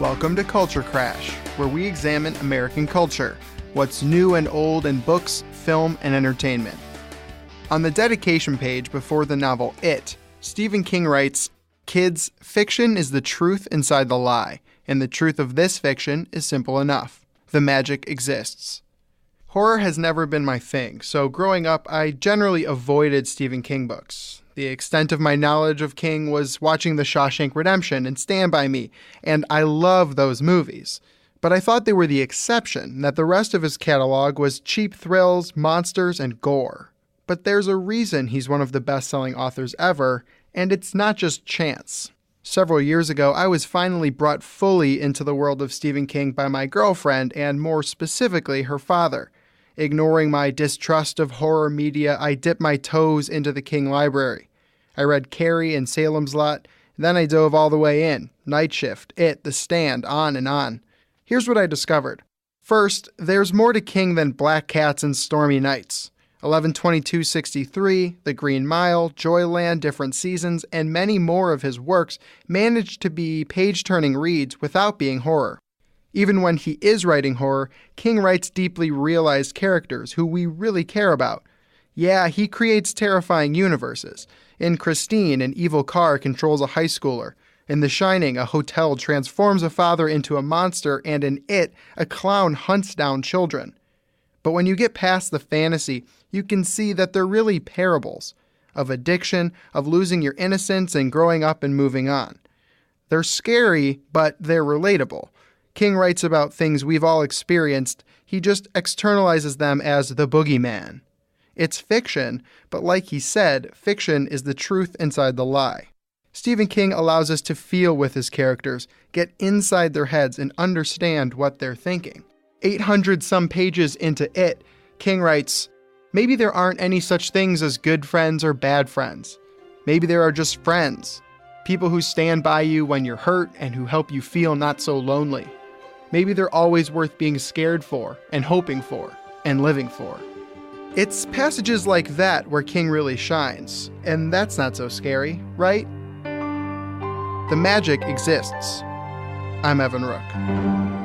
Welcome to Culture Crash, where we examine American culture, what's new and old in books, film, and entertainment. On the dedication page before the novel It, Stephen King writes, "Kids, fiction is the truth inside the lie, and the truth of this fiction is simple enough. The magic exists." Horror has never been my thing, so growing up, I generally avoided Stephen King books. The extent of my knowledge of King was watching The Shawshank Redemption and Stand By Me, and I love those movies. But I thought they were the exception, that the rest of his catalog was cheap thrills, monsters, and gore. But there's a reason he's one of the best-selling authors ever, and it's not just chance. Several years ago, I was finally brought fully into the world of Stephen King by my girlfriend, and more specifically, her father. Ignoring my distrust of horror media, I dipped my toes into the King library. I read Carrie and Salem's Lot, then I dove all the way in. Night Shift, It, The Stand, on and on. Here's what I discovered. First, there's more to King than Black Cats and Stormy Nights. 11/22/63, The Green Mile, Joyland, Different Seasons, and many more of his works managed to be page-turning reads without being horror. Even when he is writing horror, King writes deeply realized characters who we really care about. Yeah, he creates terrifying universes. In Christine, an evil car controls a high schooler. In The Shining, a hotel transforms a father into a monster, and in It, a clown hunts down children. But when you get past the fantasy, you can see that they're really parables of addiction, of losing your innocence and growing up and moving on. They're scary, but they're relatable. King writes about things we've all experienced. He just externalizes them as the boogeyman. It's fiction, but like he said, fiction is the truth inside the lie. Stephen King allows us to feel with his characters, get inside their heads, and understand what they're thinking. 800-some pages into It, King writes, "Maybe there aren't any such things as good friends or bad friends. Maybe there are just friends. People who stand by you when you're hurt and who help you feel not so lonely. Maybe they're always worth being scared for and hoping for and living for." It's passages like that where King really shines, and that's not so scary, right? The magic exists. I'm Evan Rook.